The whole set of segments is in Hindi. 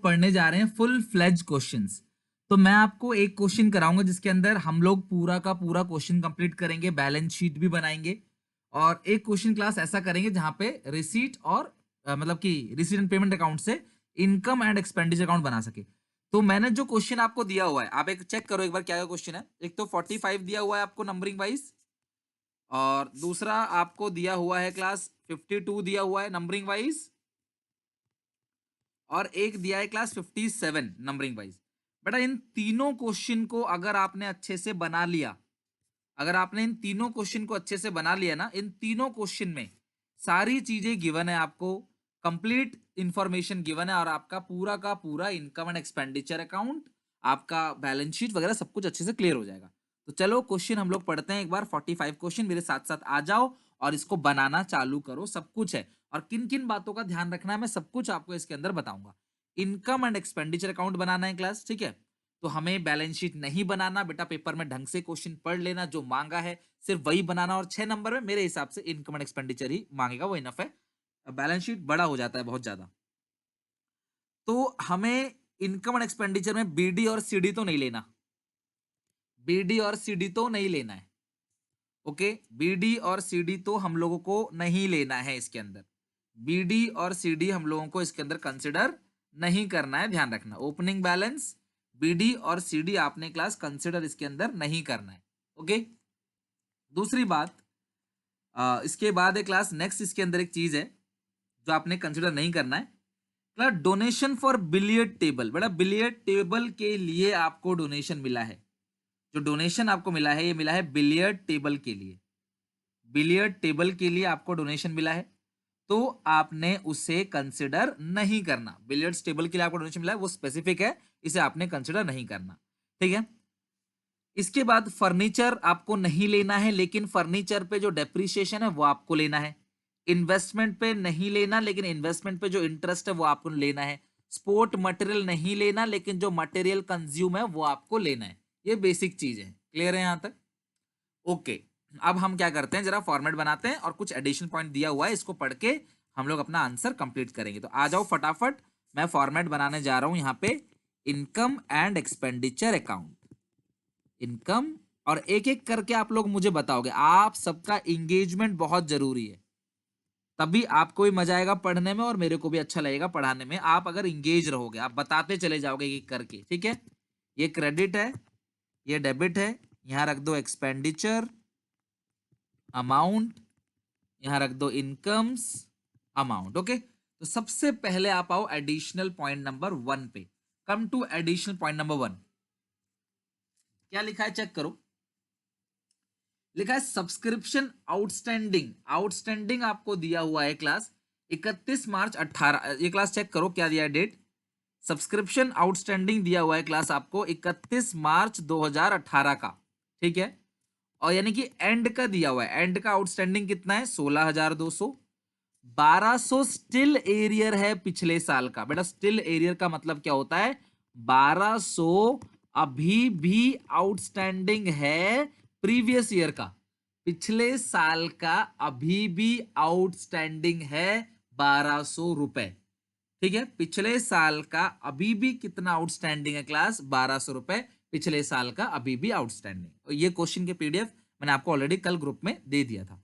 पढ़ने जा रहे हैं फुल फ्लेज क्वेश्चंस। तो मैं आपको एक क्वेश्चन कराऊंगा जिसके अंदर हम लोग पूरा का पूरा क्वेश्चन कंप्लीट करेंगे, बैलेंस शीट भी बनाएंगे और एक क्वेश्चन क्लास ऐसा करेंगे जहां पे रिसीट और मतलब कि रिसीट एंड पेमेंट अकाउंट से इनकम एंड एक्सपेंडिचर अकाउंट बना सके। तो मैंने जो क्वेश्चन आपको दिया हुआ है, आप एक चेक करो एक बार क्या क्वेश्चन है। एक तो 45 दिया हुआ है आपको नंबरिंग वाइज, और दूसरा आपको दिया हुआ है क्लास 52 दिया हुआ है नंबरिंग वाइज, और एक दिया है क्लास 57 नंबरिंग वाइज। बेटा इन तीनों क्वेश्चन को अगर आपने अच्छे से बना लिया, अगर आपने इन तीनों क्वेश्चन को अच्छे से बना लिया ना, इन तीनों क्वेश्चन में सारी चीजें गिवन है, आपको कंप्लीट इंफॉर्मेशन गिवन है और आपका पूरा का पूरा इनकम एंड एक्सपेंडिचर अकाउंट, आपका बैलेंस शीट वगैरह सब कुछ अच्छे से क्लियर हो जाएगा। तो चलो क्वेश्चन हम लोग पढ़ते हैं एक बार। 45 क्वेश्चन मेरे साथ साथ आ जाओ और इसको बनाना चालू करो। सब कुछ है और किन किन बातों का ध्यान रखना है मैं सब कुछ आपको इसके अंदर बताऊंगा। इनकम एंड एक्सपेंडिचर अकाउंट बनाना है क्लास, ठीक है। तो हमें बैलेंस शीट नहीं बनाना बेटा, पेपर में ढंग से क्वेश्चन पढ़ लेना, जो मांगा है सिर्फ वही बनाना, और 6 नंबर में मेरे हिसाब से इनकम एंड एक्सपेंडिचर ही मांगेगा, वो इनफ है। बैलेंस शीट बड़ा हो जाता है बहुत ज्यादा। तो हमें इनकम एंड एक्सपेंडिचर में बीडी और सीडी तो नहीं लेना, बीडी और सीडी तो नहीं लेना है। ओके, बीडी और सीडी तो हम लोगों को नहीं लेना है इसके अंदर। बीडी और सीडी हम लोगों को इसके अंदर कंसिडर नहीं करना है, ध्यान रखना। ओपनिंग बैलेंस, बीडी और सीडी आपने क्लास कंसिडर इसके अंदर नहीं करना है। ओके, दूसरी बात, इसके बाद एक क्लास नेक्स्ट इसके अंदर एक चीज है जो आपने कंसिडर नहीं करना है class, donation for billiard table. बेटा बिलियर्ड टेबल के लिए आपको डोनेशन मिला है, जो डोनेशन आपको मिला है ये मिला है बिलियर्ड टेबल के लिए। बिलियर्ड टेबल के लिए आपको डोनेशन मिला है तो आपने उसे कंसिडर नहीं करना। बिलियर्ड्स टेबल के लिए आपको डोनेशन मिला है, वो स्पेसिफिक है, इसे आपने कंसिडर नहीं करना, ठीक है। इसके बाद फर्नीचर आपको नहीं लेना है, लेकिन फर्नीचर पे जो डेप्रिसिएशन है वो आपको लेना है। इन्वेस्टमेंट पे नहीं लेना, लेकिन इन्वेस्टमेंट पे जो इंटरेस्ट है वो आपको लेना है। स्पोर्ट मटेरियल नहीं लेना, लेकिन जो मटेरियल कंज्यूम है वो आपको लेना है। ये बेसिक चीज है, क्लियर है यहां तक? ओके, अब हम क्या करते हैं, जरा फॉर्मेट बनाते हैं और कुछ एडिशनल पॉइंट दिया हुआ है, इसको पढ़ के हम लोग अपना आंसर कंप्लीट करेंगे। तो आ जाओ फटाफट, मैं फॉर्मेट बनाने जा रहा हूं यहाँ पे। Income and expenditure account, income, और एक एक करके आप लोग मुझे बताओगे। आप सबका इंगेजमेंट बहुत जरूरी है, तभी आपको भी मजा आएगा पढ़ने में और मेरे को भी अच्छा लगेगा पढ़ाने में। आप अगर इंगेज रहोगे, आप बताते चले जाओगे एक एक करके, ठीक है। ये क्रेडिट है, ये डेबिट है, यहां रख दो एक्सपेंडिचर अमाउंट, यहां रख दो इनकम्स अमाउंट। ओके, तो सबसे पहले आप आओ एडिशनल पॉइंट नंबर 1 पे। Come to additional point number 1। क्या लिखा है चेक करो, लिखा है सब्सक्रिप्शन आउटस्टैंडिंग। आउटस्टैंडिंग आपको दिया हुआ है क्लास 31 मार्च 18। ये क्लास चेक करो क्या दिया है डेट। सब्सक्रिप्शन आउटस्टैंडिंग दिया हुआ है क्लास आपको 31 मार्च 2018 का, ठीक है। और यानी कि एंड का दिया हुआ है, एंड का आउटस्टैंडिंग कितना है 16,200। 1200 स्टिल एरियर है पिछले साल का। बेटा स्टिल एरियर का मतलब क्या होता है, 1200 अभी भी आउटस्टैंडिंग है प्रीवियस ईयर का, पिछले साल का अभी भी आउटस्टैंडिंग है 1200 रुपए, ठीक है। पिछले साल का अभी भी कितना आउटस्टैंडिंग है क्लास, 1200 रुपए पिछले साल का अभी भी आउटस्टैंडिंग। और ये क्वेश्चन के पीडीएफ मैंने आपको ऑलरेडी कल ग्रुप में दे दिया था।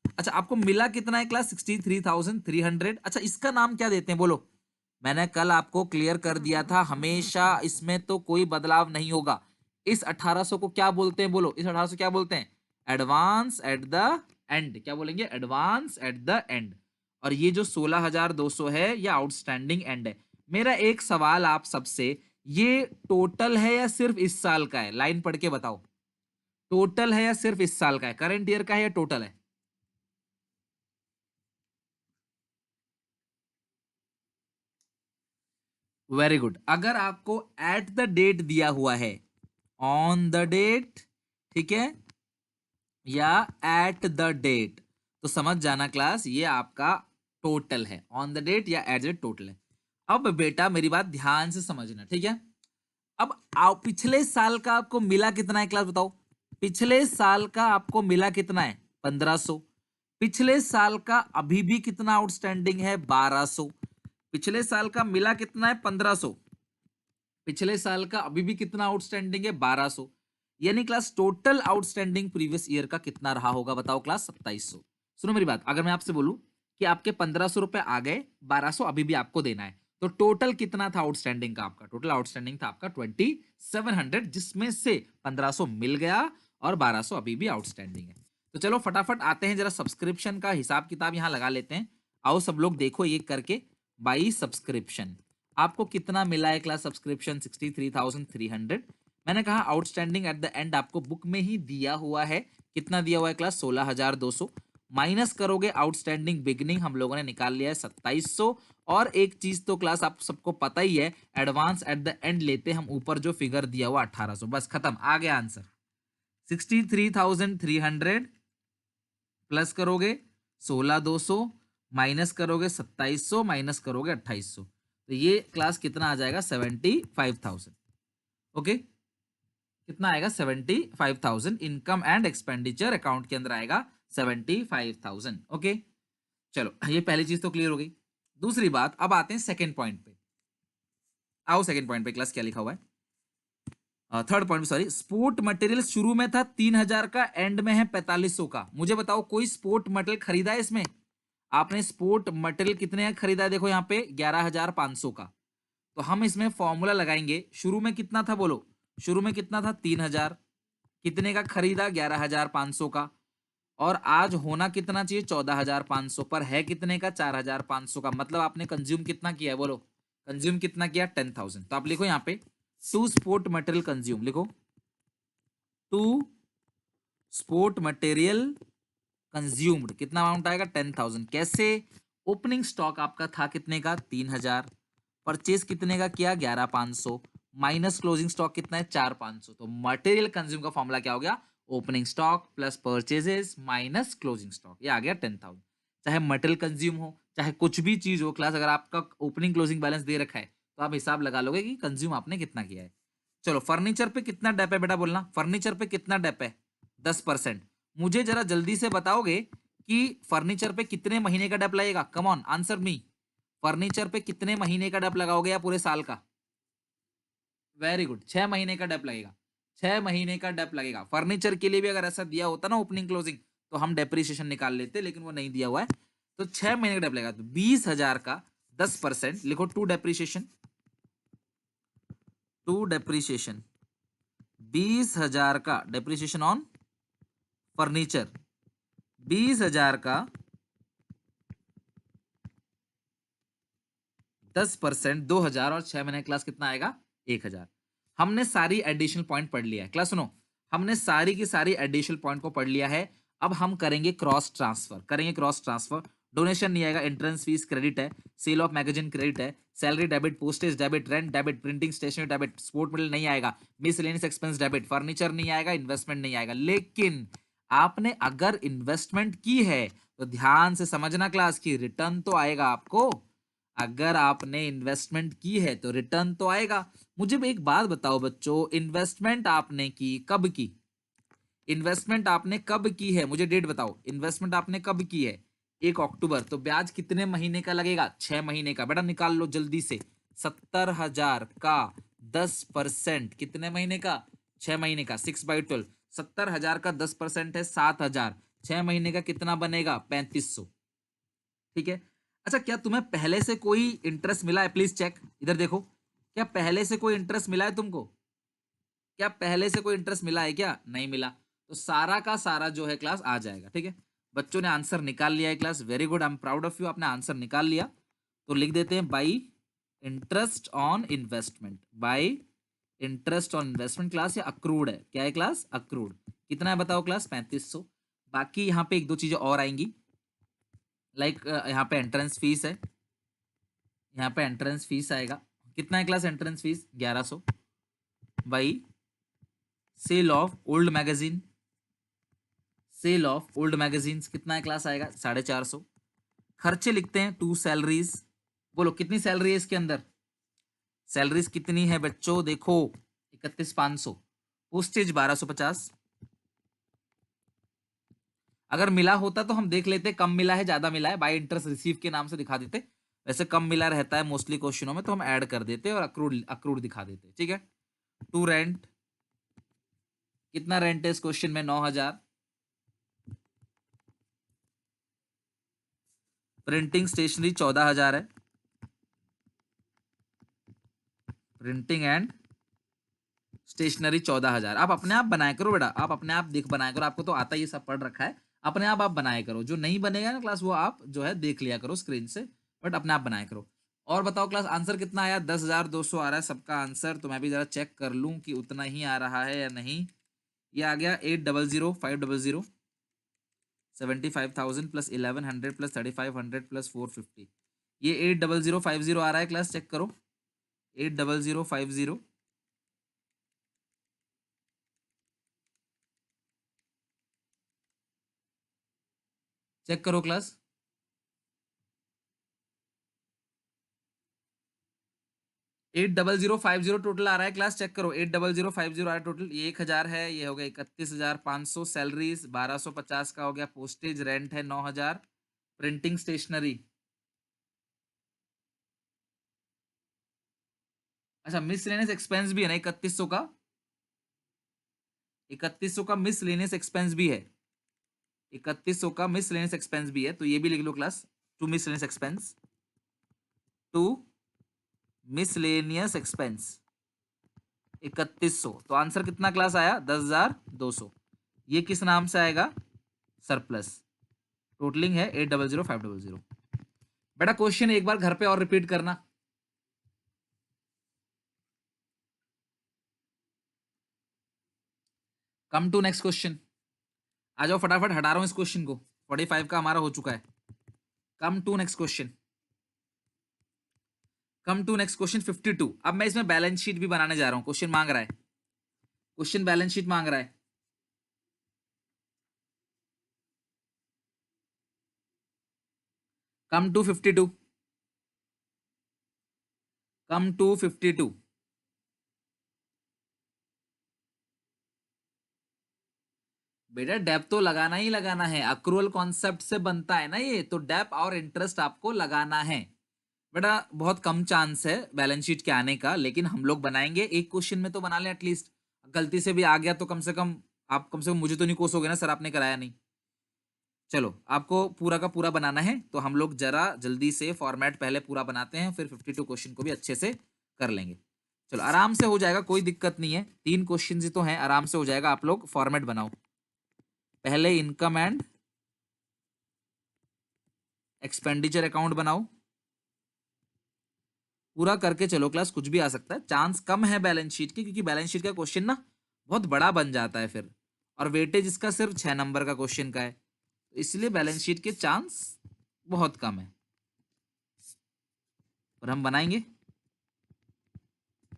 अच्छा, आपको मिला कितना है क्लास 63,300। अच्छा, इसका नाम क्या देते हैं बोलो। मैंने कल आपको क्लियर कर दिया था, हमेशा इसमें तो कोई बदलाव नहीं होगा। इस 1800 को क्या बोलते हैं बोलो, इस 1800 क्या बोलते हैं, एडवांस एट द एंड। क्या बोलेंगे, एडवांस एट द एंड। और ये जो 16,200 है ये आउटस्टैंडिंग एंड है। मेरा एक सवाल आप सबसे, ये टोटल है या सिर्फ इस साल का है, लाइन पढ़ के बताओ। टोटल है या सिर्फ इस साल का है, करंट ईयर का है या टोटल है? Very good. अगर आपको एट द डेट दिया हुआ है, ऑन द डेट, ठीक है, या एट द डेट, तो समझ जाना क्लास ये आपका टोटल है। ऑन द डेट या एट द डेट टोटल है। अब बेटा मेरी बात ध्यान से समझना, ठीक है। अब आओ, पिछले साल का आपको मिला कितना है क्लास बताओ। पिछले साल का आपको मिला कितना है, 1500। पिछले साल का अभी भी कितना आउटस्टैंडिंग है, 1200। पिछले साल का मिला कितना है, 1500। पिछले साल का अभी भी कितना आउटस्टैंडिंग है 1200, यानी class total outstanding previous year का कितना रहा होगा बताओ क्लास 2700। सुनो मेरी बात, अगर मैं आपसे बोलूं कि आपके 1500 रुपए आ गए, 1200 अभी भी आपको देना है, तो टोटल कितना था आउटस्टैंडिंग का आपका? टोटल आउटस्टैंडिंग था आपका 2700, जिसमें से 1500 मिल गया और 1200 अभी भी आउटस्टैंडिंग है। तो चलो फटाफट आते हैं, जरा सब्सक्रिप्शन का हिसाब किताब यहां लगा लेते हैं। आओ सब लोग देखो एक करके। बाई सब्सक्रिप्शन आपको कितना मिला है क्लास सब्सक्रिप्शन? 63,300। मैंने कहा आउटस्टैंडिंग एट द एंड आपको बुक में ही दिया हुआ है। कितना दिया हुआ है क्लास? 16,200। माइनस करोगे आउटस्टैंडिंग बिगनिंग, हम लोगों ने निकाल लिया है 2700। और एक चीज तो क्लास आप सबको पता ही है, एडवांस एट द एंड लेते हम ऊपर जो फिगर दिया हुआ 1800, बस खत्म, आ गया आंसर। 63,300 प्लस करोगे 16,200, माइनस करोगे 2700, माइनस करोगे 2800, तो ये क्लास कितना आ जाएगा? 75,000। ओके, कितना आएगा? 75,000 इनकम एंड एक्सपेंडिचर अकाउंट के अंदर आएगा 75,000। ओके, चलो ये पहली चीज तो क्लियर हो गई। दूसरी बात, अब आते हैं सेकंड पॉइंट पे। आओ सेकंड पॉइंट पे, क्लास क्या लिखा हुआ है? Third point, sorry. Sport material शुरू में था 3,000 का, एंड में है 4500 का। मुझे बताओ कोई स्पोर्ट मटेरियल खरीदा है इसमें? आपने स्पोर्ट मटेरियल कितने का खरीदा है? देखो यहाँ पे 11,500 का। तो हम इसमें फॉर्मूला लगाएंगे, शुरू में कितना था बोलो? शुरू में कितना था? 3,000। कितने का खरीदा? 11,500 का। और आज होना कितना चाहिए? 14,500, पर है कितने का? 4,500 का। मतलब आपने कंज्यूम कितना किया है बोलो? कंज्यूम कितना किया? 10,000। तो आप लिखो यहाँ पे टू स्पोर्ट मटेरियल कंज्यूम, लिखो टू स्पोर्ट मटेरियल कंज्यूम्ड, कितना अमाउंट आएगा? 10,000। कैसे? ओपनिंग स्टॉक आपका था कितने का? 3,000। परचेज कितने का किया? 11,500, माइनस क्लोजिंग स्टॉक कितना है? 4,500। तो मटेरियल कंज्यूम का फॉर्मूला क्या हो गया? Opening stock plus purchases minus closing stock, ये आ गया 10,000। चाहे मटेरियल कंज्यूम हो, चाहे कुछ भी चीज हो क्लास, अगर आपका ओपनिंग क्लोजिंग बैलेंस दे रखा है तो आप हिसाब लगा लोगे कि कंज्यूम आपने कितना किया है। चलो फर्नीचर पे कितना डेप है बेटा? बोलना, फर्नीचर पे कितना डेप है? 10%। मुझे जरा जल्दी से बताओगे कि फर्नीचर पे कितने महीने का डेप लगेगा? Come on answer me. Furniture पे कितने महीने का डेप लगाओगे या पूरे साल का? वेरी गुड, 6 महीने का डेप लगेगा। 6 महीने का डेप लगेगा। फर्नीचर के लिए भी अगर ऐसा दिया होता ना ओपनिंग क्लोजिंग, तो हम डेप्रिसिएशन निकाल लेते, लेकिन वो नहीं दिया हुआ है। तो 6 महीने का डेप लगेगा। तो 20,000 का 10%, लिखो टू डेप्रिसिएशन। टू डेप्रिसिएशन 20,000 का डेप्रिसिएशन ऑन फर्नीचर, 20,000 का 10%, 2,000, और 6 महीने क्लास कितना आएगा? 1,000। हमने सारी एडिशनल पॉइंट पढ़ लिया है क्लास। सुनो, हमने सारी की सारी एडिशनल पॉइंट को पढ़ लिया है। अब हम करेंगे क्रॉस ट्रांसफर, करेंगे क्रॉस ट्रांसफर। डोनेशन नहीं आएगा, एंट्रेंस फीस क्रेडिट है, सेल ऑफ मैगजीन क्रेडिट है, salary debit, postage debit, rent debit, printing stationery debit, sport medal नहीं आएगा, मिसलेनियस एक्सपेंस डेबिट, फर्नीचर नहीं आएगा, इन्वेस्टमेंट नहीं आएगा। लेकिन आपने अगर इन्वेस्टमेंट की है तो ध्यान से समझना क्लास की, रिटर्न तो आएगा आपको। अगर आपने इन्वेस्टमेंट की है तो रिटर्न तो आएगा। मुझे एक बात बताओ बच्चों, इन्वेस्टमेंट आपने की कब की? इन्वेस्टमेंट आपने कब की है? मुझे डेट बताओ, इन्वेस्टमेंट आपने कब की है? 1 अक्टूबर। तो ब्याज कितने महीने का लगेगा? 6 महीने का। बेटा निकाल लो जल्दी से। 70,000 का 10%, कितने महीने का? 6 महीने का। 6/12, 70,000 का 10% है 7,000। 6 महीने का कितना बनेगा? 3,500। ठीक है। अच्छा, क्या तुम्हें पहले से कोई इंटरेस्ट मिला है? प्लीज चेक, इधर देखो। क्या पहले से कोई इंटरेस्ट मिला है तुमको? क्या पहले से कोई इंटरेस्ट मिला है क्या? नहीं मिला। तो सारा का सारा जो है क्लास आ जाएगा। ठीक है, बच्चों ने आंसर निकाल लिया है class, very good, I am proud of you, आपने आंसर निकाल लिया। तो लिख देते हैं by interest on investment, by interest on investment class, या अक्रूड है? क्या है क्लास? अक्रूड। कितना है बताओ क्लास? 3,500। बाकी यहाँ पे एक दो चीजें और आएंगी, लाइक यहाँ पे एंट्रेंस फीस है, यहाँ पे एंट्रेंस फीस आएगा। कितना है class entrance fees? 1,100 by sale of old magazine, sale of old magazines कितना है क्लास? आएगा 450। खर्चे लिखते हैं, टू सैलरीज। बोलो कितनी सैलरी है इसके अंदर? सैलरीज कितनी है बच्चों? देखो 31,500। पोस्टेज 1,250। अगर मिला होता तो हम देख लेते, कम मिला है ज्यादा मिला है, बाय इंटरेस्ट रिसीव के नाम से दिखा देते। वैसे कम मिला रहता है मोस्टली क्वेश्चनों में, तो हम ऐड कर देते और अक्रूड दिखा देते। ठीक है, टू रेंट, कितना रेंट है इस क्वेश्चन में? 9,000। प्रिंटिंग स्टेशनरी 14,000 है। Printing and stationery 14,000। आप अपने आप बनाया करो बेटा, आप अपने आप देख बनाया करो, आपको तो आता ही सब पढ़ रखा है, अपने आप बनाया करो। जो नहीं बनेगा ना क्लास, वो आप जो है देख लिया करो स्क्रीन से, बट अपने आप बनाया करो। और बताओ क्लास, आंसर कितना आया? 10,200 आ रहा है सबका आंसर। तो मैं भी जरा चेक कर लूं कि उतना ही आ रहा है या नहीं। ये आ गया 8,00500, 75,000 प्लस 1,100 प्लस 3,500 प्लस 450। ये 8,050 आ रहा है क्लास, चेक करो। 8,050 चेक करो क्लास। 8,050 टोटल आ रहा है क्लास, चेक करो। 8,050 आ रहा है टोटल। ये 1,000 है, ये हो गया 31,500। सैलरीज 1,250 का हो गया। पोस्टेज रेंट है 9,000। प्रिंटिंग स्टेशनरी, अच्छा मिसलेनियस एक्सपेंस भी है ना 3,100 का। 3,100 का मिसलेनियस एक्सपेंस भी है। 3,100 का मिसलेनियस एक्सपेंस भी है, तो ये भी लिख लो class. To miscellaneous expense, to miscellaneous expense 3,100। तो आंसर कितना क्लास आया? 10,200। ये किस नाम से आएगा? सरप्लस। टोटलिंग है 8,00500। बेटा क्वेश्चन एक बार घर पे और रिपीट करना। Come to next question. आ जाओ फटाफट, हटा रहा हूं इस क्वेश्चन को। 45 का हमारा हो चुका है। Come to next question. Come to next question 52। अब मैं इसमें बैलेंस शीट भी बनाने जा रहा हूं। क्वेश्चन मांग रहा है, क्वेश्चन बैलेंस शीट मांग रहा है। Come to 52। Come to 52। बेटा डेप तो लगाना ही लगाना है, अक्रूवल कॉन्सेप्ट से बनता है ना ये, तो डेप और इंटरेस्ट आपको लगाना है। बेटा बहुत कम चांस है बैलेंस शीट के आने का, लेकिन हम लोग बनाएंगे। एक क्वेश्चन में तो बना लें एटलीस्ट। गलती से भी आ गया तो कम से कम आप, कम से कम मुझे तो नहीं कोसोगे ना सर आपने कराया नहीं। चलो आपको पूरा का पूरा बनाना है, तो हम लोग जरा जल्दी से फॉर्मेट पहले पूरा बनाते हैं, फिर 52 क्वेश्चन को भी अच्छे से कर लेंगे। चलो आराम से हो जाएगा, कोई दिक्कत नहीं है। 3 क्वेश्चन ही तो हैं, आराम से हो जाएगा। आप लोग फॉर्मेट बनाओ पहले, इनकम एंड एक्सपेंडिचर अकाउंट बनाओ। पूरा करके चलो क्लास, कुछ भी आ सकता है। चांस कम है बैलेंस शीट की, क्योंकि बैलेंस शीट का क्वेश्चन ना बहुत बड़ा बन जाता है फिर, और वेटेज इसका सिर्फ 6 नंबर का क्वेश्चन का है, तो इसलिए बैलेंस शीट के चांस बहुत कम है। और हम बनाएंगे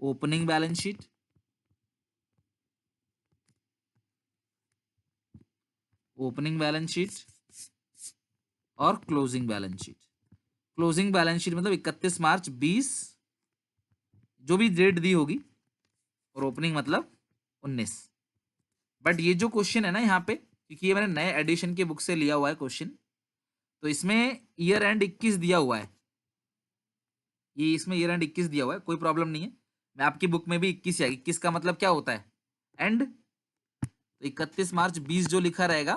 opening balance sheet, opening balance sheet और closing balance sheet. Closing balance sheet मतलब 31 मार्च 20, जो भी डेट दी होगी, और ओपनिंग मतलब 19। बट ये जो क्वेश्चन है ना यहाँ पे, क्योंकि ये मैंने नए एडिशन की बुक से लिया हुआ है क्वेश्चन, तो इसमें ईयर एंड 21 दिया हुआ है। ये इसमें ईयर एंड 21 दिया हुआ है, कोई प्रॉब्लम नहीं है। मैं आपकी बुक में भी 21 है। 21 का मतलब क्या होता है? एंड। तो 31 मार्च 20 जो लिखा रहेगा,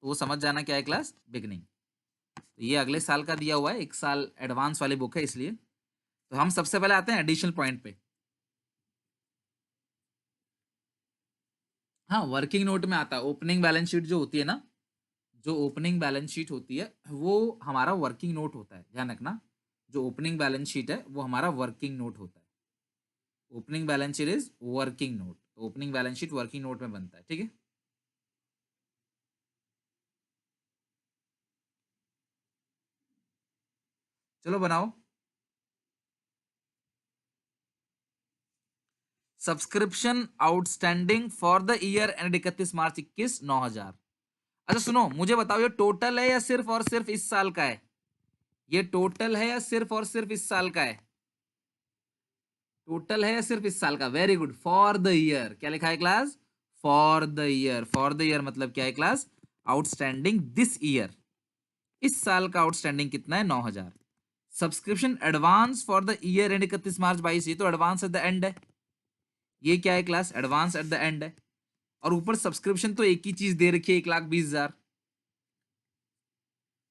तो वो समझ जाना क्या है क्लास, बिगनिंग। तो ये अगले साल का दिया हुआ है, 1 साल एडवांस वाली बुक है इसलिए। तो हम सबसे पहले आते हैं एडिशनल पॉइंट पे। हाँ वर्किंग नोट में आता है। ओपनिंग बैलेंस शीट जो होती है ना, जो ओपनिंग बैलेंस शीट होती है वो हमारा वर्किंग नोट होता है, ध्यान रखना। जो ओपनिंग बैलेंस शीट है वो हमारा वर्किंग नोट होता है। Opening balance sheet is working note. Opening balance sheet working note में बनता है, ठीक है। चलो बनाओ। Subscription outstanding for the year and 31 मार्च 21, 9,000। अच्छा सुनो, मुझे बताओ ये टोटल है या सिर्फ और सिर्फ इस साल का है? ये टोटल है या सिर्फ और सिर्फ इस साल का है? टोटल है या सिर्फ इस साल का? Very good. For the year क्या लिखा है class? For the year. For the year मतलब क्या है क्लास? Outstanding this year. इस साल का आउटस्टैंडिंग कितना है? 9,000। Subscription advance for the year and 31 मार्च 22, ये तो एडवांस एट द एंड है। ये क्या है class? Advance at the and है। और ऊपर सब्सक्रिप्शन तो एक ही चीज दे रखी है, 1,20,000,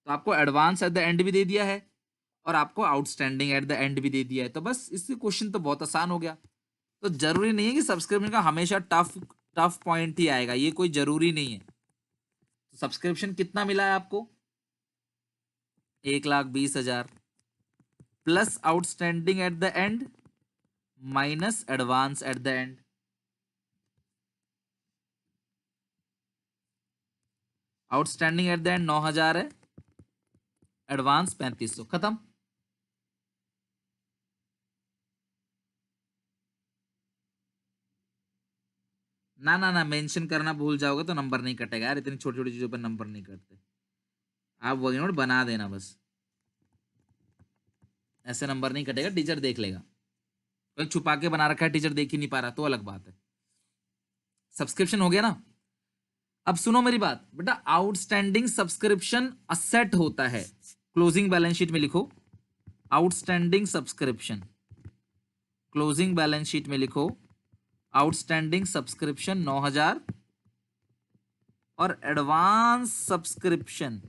तो आपको एडवांस एट द एंड भी दे दिया है और आपको आउटस्टैंडिंग एट द एंड भी दे दिया है। तो बस इससे क्वेश्चन तो बहुत आसान हो गया। तो जरूरी नहीं है कि सब्सक्रिप्शन का हमेशा टफ टफ पॉइंट ही आएगा, ये कोई जरूरी नहीं है। तो सब्सक्रिप्शन कितना मिला है आपको? 1,20,000 plus outstanding at the end minus advance at the and. Outstanding at the and 9,000 है, एडवांस 3,500, खत्म। ना ना ना, मेंशन करना भूल जाओगे तो नंबर नहीं कटेगा यार, इतनी छोटी छोटी चीजों पर नंबर नहीं कटते। आप वर्किंग नोट बना देना बस, ऐसे नंबर नहीं कटेगा, टीचर देख लेगा। कोई छुपा के बना रखा है, टीचर देख ही नहीं पा रहा तो अलग बात है। सब्सक्रिप्शन हो गया ना। अब सुनो मेरी बात बेटा, आउटस्टैंडिंग सब्सक्रिप्शन असेट होता है, क्लोजिंग बैलेंस शीट में लिखो outstanding subscription, closing balance sheet में लिखो आउटस्टैंडिंग सब्सक्रिप्शन 9,000 और एडवांस सब्सक्रिप्शन,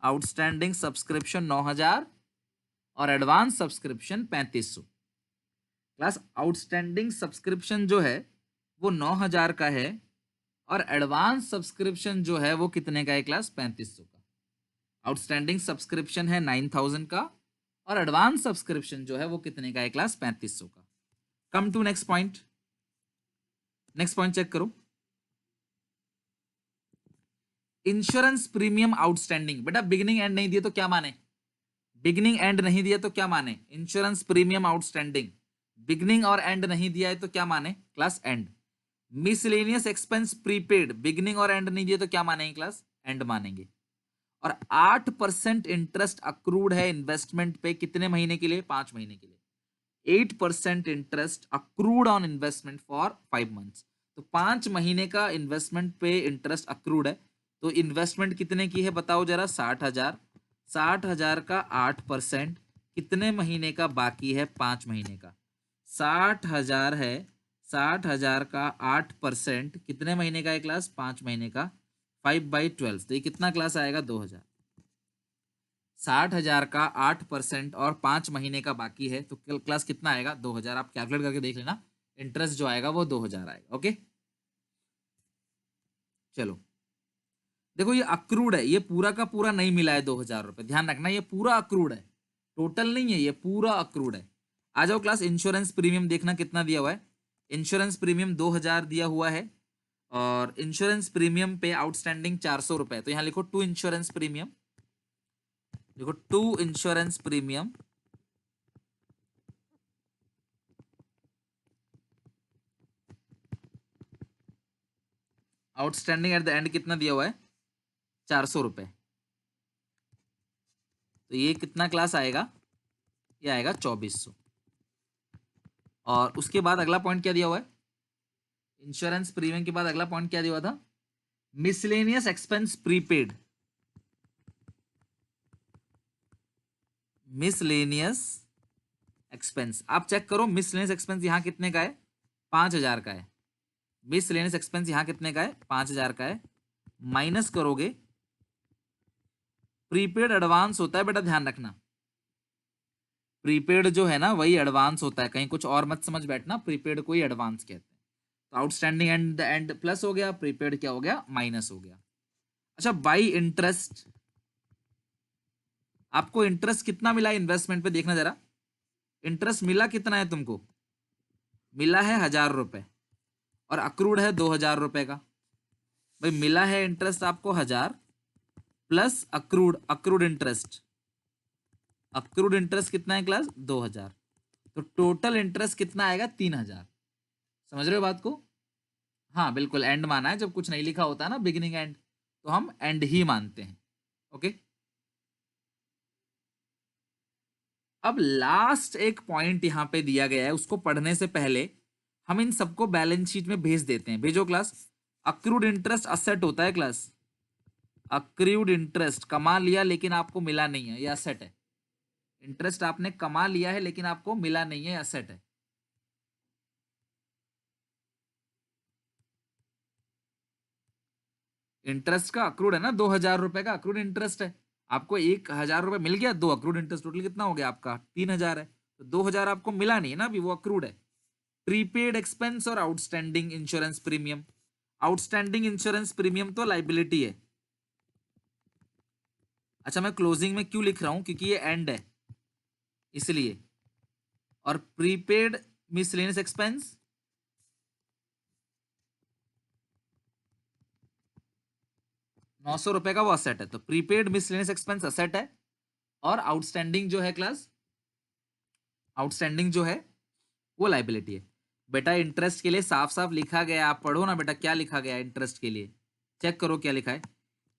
आउटस्टैंडिंग सब्सक्रिप्शन 9,000 और advance subscription 3,500। Class outstanding subscription जो है वो 9,000 का है और एडवांस सब्सक्रिप्शन जो है वो कितने का है क्लास? 3,500 का। आउटस्टैंडिंग सब्सक्रिप्शन है 9,000 का और एडवांस सब्सक्रिप्शन जो है वो कितने का है क्लास? 3,500 का। Come to next point, next point check करो। इंश्योरेंस प्रीमियम आउटस्टैंडिंग, बेटा बिगिनिंग एंड नहीं दिए तो क्या माने? बिगिनिंग एंड नहीं दिया तो क्या माने? Insurance premium outstanding. बिगिनिंग और एंड नहीं दिया है तो क्या माने class? And. Miscellaneous expense prepaid, beginning और एंड नहीं दिए तो क्या मानेंगे क्लास? एंड मानेंगे। और 8% इंटरेस्ट अक्रूड है इन्वेस्टमेंट पे, कितने महीने के लिए? 5 महीने के लिए। 8% interest accrued on investment for 5 months, तो 5 महीने का इन्वेस्टमेंट पे इंटरेस्ट अक्रूड है। तो इन्वेस्टमेंट कितने की है बताओ जरा? 60,000। 60,000 का 8% कितने महीने का बाकी है? 5 महीने का। 60,000 है, 60,000 का 8% कितने महीने का है क्लास? 5 महीने का। 5/12, तो ये कितना क्लास आएगा? 2,000। 60,000 का 8% और 5 महीने का बाकी है तो क्लास कितना आएगा? 2,000। आप कैलकुलेट करके देख लेना, इंटरेस्ट जो आएगा वो 2,000 आएगा। ओके चलो, देखो ये अक्रूड है, ये पूरा का पूरा नहीं मिला है 2,000 रुपए, ध्यान रखना ये पूरा अक्रूड है, टोटल नहीं है, ये पूरा अक्रूड है। आ जाओ क्लास, इंश्योरेंस प्रीमियम देखना कितना दिया हुआ है। इंश्योरेंस प्रीमियम 2,000 दिया हुआ है और इंश्योरेंस प्रीमियम पे आउटस्टैंडिंग 400 रुपए, तो यहाँ लिखो टू इंश्योरेंस प्रीमियम, देखो to insurance premium outstanding at the end कितना दिया हुआ है? 400 रुपए। तो ये कितना क्लास आएगा? ये आएगा 2,400। और उसके बाद अगला पॉइंट क्या दिया हुआ है? इंश्योरेंस प्रीमियम के बाद अगला पॉइंट क्या दिया हुआ था? Miscellaneous expense prepaid. Miscellaneous expense आप चेक करो, मिसलेनियस एक्सपेंस यहां कितने का है? 5,000 का है। मिसलेनियस एक्सपेंस यहां कितने का है? 5,000 का है। माइनस करोगे, प्रीपेड एडवांस होता है बेटा, ध्यान रखना। प्रीपेड जो है ना वही एडवांस होता है, कहीं कुछ और मत समझ बैठना, प्रीपेड को ही एडवांस कहते हैं। तो outstanding and the end plus हो गया, प्रीपेड क्या हो गया? माइनस हो गया। अच्छा, बाई इंटरेस्ट, आपको इंटरेस्ट कितना मिला इन्वेस्टमेंट पे? देखना जरा, इंटरेस्ट मिला कितना है तुमको? मिला है 1,000 रुपए और अक्रूड है 2,000 रुपए का। भाई मिला है इंटरेस्ट आपको 1,000 plus accrued, accrued interest, accrued interest कितना है क्लास? 2,000। तो टोटल इंटरेस्ट कितना आएगा? 3,000। समझ रहे हो बात को? हाँ बिल्कुल, एंड माना है, जब कुछ नहीं लिखा होता है ना बिगिनिंग एंड, तो हम एंड ही मानते हैं। ओके, अब लास्ट एक पॉइंट यहां पे दिया गया है, उसको पढ़ने से पहले हम इन सबको बैलेंस शीट में भेज देते हैं। भेजो क्लास। अक्रूड इंटरेस्ट असेट होता है क्लास, अक्रूड इंटरेस्ट कमा लिया लेकिन आपको मिला नहीं है, ये असेट है। इंटरेस्ट आपने कमा लिया है लेकिन आपको मिला नहीं है, असेट है। इंटरेस्ट का अक्रूड है ना, 2,000 रुपए का अक्रूड इंटरेस्ट है। आपको 1,000 रुपए मिल गया, 2 अक्रूड इंटरेस्ट, टोटल कितना हो गया आपका 3,000 है। तो 2,000 आपको मिला नहीं है ना अभी, वो अक्रूड है। प्रीपेड एक्सपेंस और outstanding insurance premium. Outstanding insurance premium तो लाइबिलिटी है। अच्छा, मैं क्लोजिंग में क्यों लिख रहा हूं, क्योंकि ये एंड है इसलिए। और प्रीपेड मिसलेनियस एक्सपेंस 900 रुपए का वो असेट है, तो प्रीपेड मिसलेनियस एक्सपेंस असेट है। और आउटस्टैंडिंग जो है क्लास, आउटस्टैंडिंग जो है वो लाइबिलिटी है। बेटा इंटरेस्ट के लिए साफ साफ लिखा गया, आप पढ़ो ना बेटा क्या लिखा गया है इंटरेस्ट के लिए, चेक करो क्या लिखा है।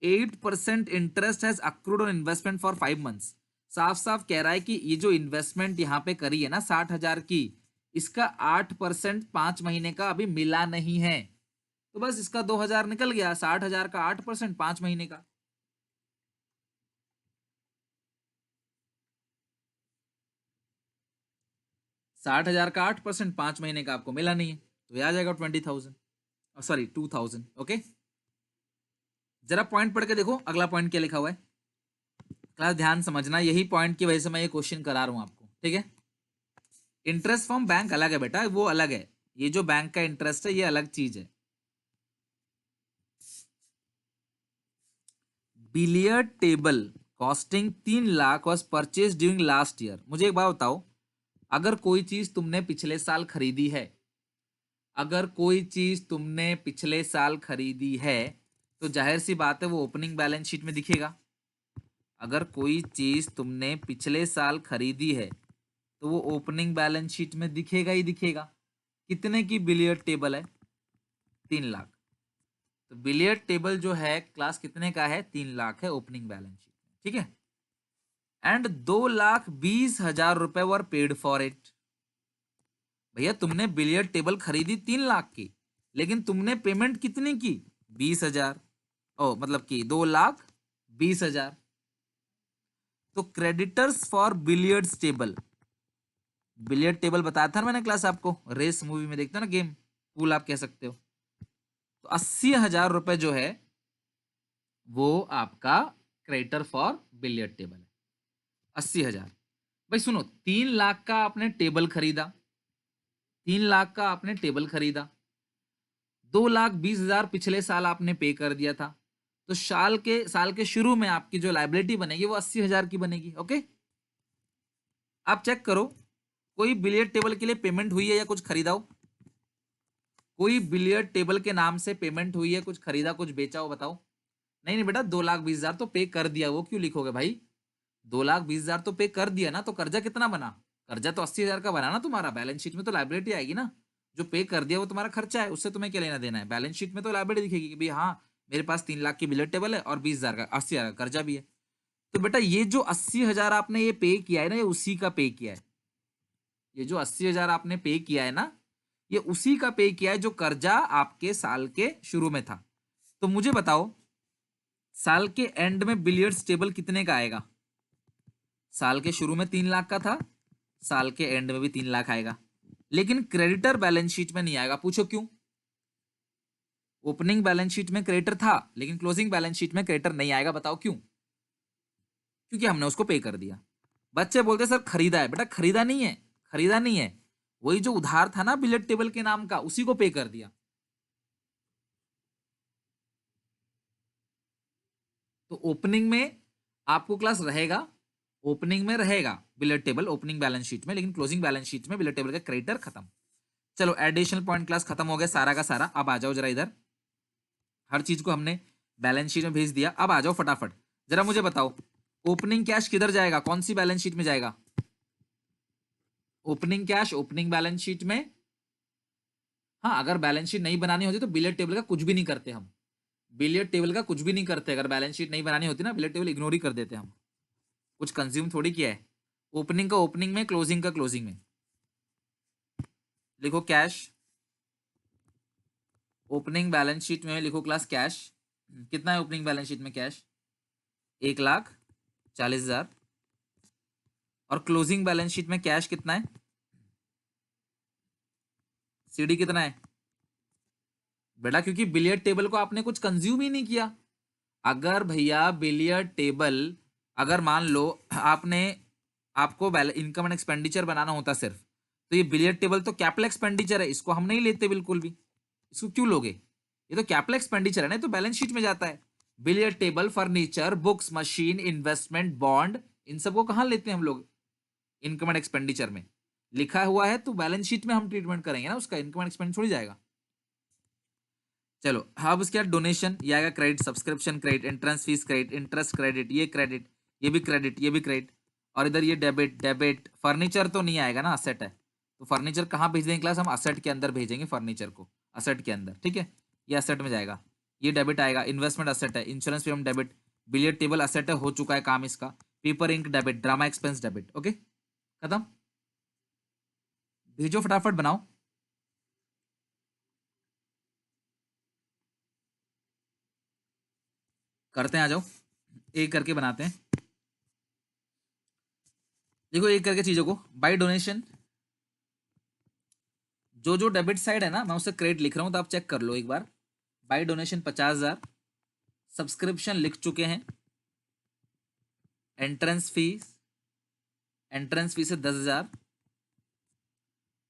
8% interest has accrued on investment for 5 months. साफ साफ कह रहा है कि ये जो इन्वेस्टमेंट यहाँ पे करी है ना 60,000 की, इसका 8% 5 महीने का अभी मिला नहीं है। तो बस इसका 2,000 निकल गया, 60,000 का 8% 5 महीने का। साठ हजार का 8% 5 महीने का आपको मिला नहीं है, तो ये आ जाएगा 20,000, सॉरी 2,000। ओके, जरा पॉइंट पढ़ के देखो अगला पॉइंट क्या लिखा हुआ है। क्लास ध्यान समझना, यही पॉइंट की वजह से मैं ये क्वेश्चन करा रहा हूं आपको, ठीक है। इंटरेस्ट फ्रॉम बैंक अलग है बेटा, वो अलग है। ये जो बैंक का इंटरेस्ट है ये अलग चीज है। Billiard table costing 3 lakh was purchase during last year. मुझे एक बात बताओ, अगर कोई चीज तुमने पिछले साल खरीदी है, अगर कोई चीज तुमने पिछले साल खरीदी है तो जाहिर सी बात है वो ओपनिंग बैलेंस शीट में दिखेगा। अगर कोई चीज तुमने पिछले साल खरीदी है तो वो ओपनिंग बैलेंस शीट में दिखेगा ही दिखेगा। कितने की बिलियर्ड टेबल है, 3 लाख। तो बिलियर्ड टेबल जो है क्लास कितने का है, 3 लाख है ओपनिंग बैलेंस शीट में, ठीक है। एंड 2,20,000 रुपए वर पेड फॉर इट। भैया तुमने बिलियर्ड टेबल खरीदी 3 लाख की, लेकिन तुमने पेमेंट कितनी की, 20,000। ओ मतलब कि 2,20,000। तो creditors for billiards table, billiard table बताया था ना मैंने क्लास आपको, रेस मूवी में देखते हो ना, गेम पूल आप कह सकते हो। तो 80,000 रुपए जो है वो आपका क्रेडिटर फॉर बिलियर्ड टेबल है, 80,000। भाई सुनो, 3 लाख का आपने टेबल खरीदा, 3 लाख का आपने टेबल खरीदा, 2,20,000 पिछले साल आपने पे कर दिया था, तो साल के शुरू में आपकी जो लाइबिलिटी बनेगी वो 80,000 की बनेगी। ओके, आप चेक करो कोई बिलियर्ड टेबल के लिए पेमेंट हुई है या कुछ खरीदा हो, कोई बिलियर्ड टेबल के नाम से पेमेंट हुई है, कुछ खरीदा कुछ बेचा हो, बताओ। नहीं नहीं बेटा, 2,20,000 तो पे कर दिया, वो क्यों लिखोगे भाई, 2,20,000 तो पे कर दिया ना, तो कर्जा कितना बना, कर्जा तो 80,000 का बना ना तुम्हारा, बैलेंस शीट में तो लाइबिलिटी आएगी ना। जो पे कर दिया वो तुम्हारा खर्चा है, उससे तुम्हें क्या लेना देना है, बैलेंस शीट में तो लाइबिलिटी दिखेगी कि भाई हाँ मेरे पास 3 लाख की बिलियर्ड टेबल है और 20,000 का 80,000 का कर्जा भी है। तो बेटा ये जो 80,000 आपने ये पे किया है ना, ये उसी का पे किया है। ये जो 80,000 आपने पे किया है ना, ये उसी का पे किया है जो कर्जा आपके साल के शुरू में था। तो मुझे बताओ साल के एंड में बिलियर्ड्स टेबल कितने का आएगा, साल के शुरू में 3 लाख का था, साल के एंड में भी 3 लाख आएगा, लेकिन क्रेडिटर बैलेंस शीट में नहीं आएगा। पूछो क्यों, ओपनिंग बैलेंस शीट में क्रेडिटर था लेकिन क्लोजिंग बैलेंस शीट में क्रेडिटर नहीं आएगा, बताओ क्यों, क्योंकि हमने उसको पे कर दिया। बच्चे बोलते सर खरीदा है, बेटा खरीदा नहीं है, खरीदा नहीं है, वही जो उधार था ना बिलियर्ड टेबल के नाम का, उसी को पे कर दिया। तो ओपनिंग में आपको क्लास रहेगा, ओपनिंग में रहेगा billiard table opening balance sheet में, लेकिन क्लोजिंग बैलेंस शीट में बिलियर्ड टेबल का क्रेडिटर खत्म। चलो एडिशनल पॉइंट क्लास खत्म हो गया सारा का सारा। अब आ जाओ जरा इधर, हर चीज को हमने बैलेंस शीट में भेज दिया, अब आ जाओ फटाफट जरा मुझे बताओ ओपनिंग कैश किधर जाएगा, कौन सी बैलेंस शीट में जाएगा, opening cash opening balance sheet में। हाँ अगर बैलेंस शीट नहीं बनानी होती तो बिलियर्ड टेबल का कुछ भी नहीं करते हम, बिलियर्ड टेबल का कुछ भी नहीं करते, अगर बैलेंस शीट नहीं बनानी होती ना बिलियर्ड टेबल इग्नोर ही कर देते हम, कुछ कंज्यूम थोड़ी किया है। ओपनिंग का ओपनिंग में, क्लोजिंग का क्लोजिंग में। लिखो कैश, ओपनिंग बैलेंस शीट में लिखो क्लास कैश। कितना है ओपनिंग बैलेंस शीट में कैश, 1,40,000। और क्लोजिंग बैलेंस शीट में कैश कितना है, सीडी कितना है बेटा, क्योंकि बिलियर्ड टेबल को आपने कुछ कंज्यूम ही नहीं किया। अगर भैया बिलियर्ड टेबल, अगर मान लो आपने, आपको इनकम एंड एक्सपेंडिचर बनाना होता सिर्फ, तो ये बिलियर्ड टेबल तो कैपिटल एक्सपेंडिचर है, इसको हम नहीं लेते बिल्कुल भी। इसको क्यों लोगे, ये तो कैपिटल एक्सपेंडिचर है ना, तो बैलेंस शीट में जाता है। Billiard table, furniture, books, machine, investment, bond, इन सबको कहां लेते हैं हम लोग, इनकम एंड एक्सपेंडिचर में लिखा हुआ है, तो बैलेंस शीट में हम ट्रीटमेंट करेंगे ना उसका, इनकम एंड एक्सपेंडिचर छोड़ जाएगा। चलो अब उसके बाद डोनेशन, ये आएगा credit, subscription credit, entrance fees credit, interest credit, ये क्रेडिट, ये भी क्रेडिट, ये भी क्रेडिट, और इधर ये डेबिट डेबिट। फर्नीचर तो नहीं आएगा ना, असेट है, तो फर्नीचर कहाँ भेज देंगे क्लास, हम असेट के अंदर भेजेंगे फर्नीचर को, असेट के अंदर, ठीक है, ये असेट में जाएगा। ये डेबिट आएगा, इन्वेस्टमेंट असेट है, insurance premium debit, billiard table asset है, हो चुका है काम इसका, paper ink debit, drama expense debit, okay खत्म। भेजो फटाफट बनाओ। करते हैं, आ जाओ एक करके बनाते हैं। देखो एक करके चीजों को, बाय डोनेशन, जो जो डेबिट साइड है ना, मैं उससे क्रेडिट लिख रहा हूं, तो आप चेक कर लो एक बार। बाय डोनेशन 50,000, सब्सक्रिप्शन लिख चुके हैं, एंट्रेंस फीस, एंट्रेंस फीस है 10,000,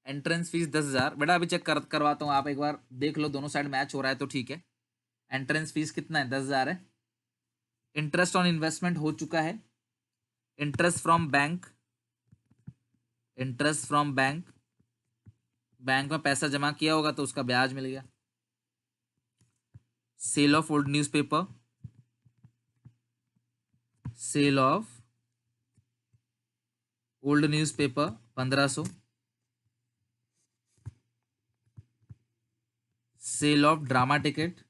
एंट्रेंस फीस 10,000 बेटा, अभी चेक करवाता हूँ, आप एक बार देख लो, दोनों साइड मैच हो रहा है तो ठीक है। एंट्रेंस फीस कितना है, 10,000 है। इंटरेस्ट ऑन इन्वेस्टमेंट हो चुका है, interest from bank, interest from bank, bank में पैसा जमा किया होगा तो उसका ब्याज मिल गया। Sale of old newspaper, sale of old newspaper 1500, sale of drama ticket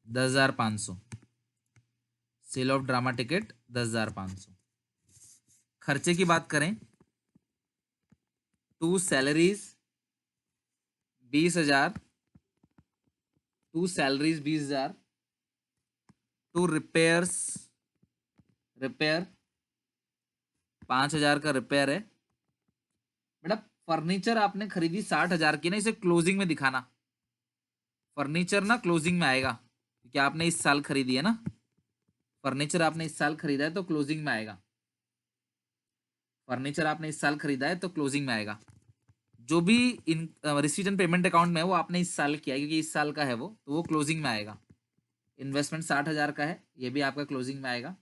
10,500, sale of drama ticket 10,500। खर्चे की बात करें, to salaries 20,000, to salaries 20,000, to repairs, repair 5,000 का रिपेयर है। बेटा फर्नीचर आपने खरीदी 60,000 की ना, इसे क्लोजिंग में दिखाना, फर्नीचर ना क्लोजिंग में आएगा, क्योंकि आपने इस साल खरीदी है ना, फर्नीचर आपने इस साल खरीदा है तो क्लोजिंग में आएगा, फर्नीचर आपने इस साल खरीदा है तो क्लोजिंग में आएगा। जो भी in receipt and payment account में है वो आपने इस साल किया है, क्योंकि इस साल का है वो, तो वो क्लोजिंग में आएगा। इन्वेस्टमेंट 60,000 का है, ये भी आपका क्लोजिंग में आएगा।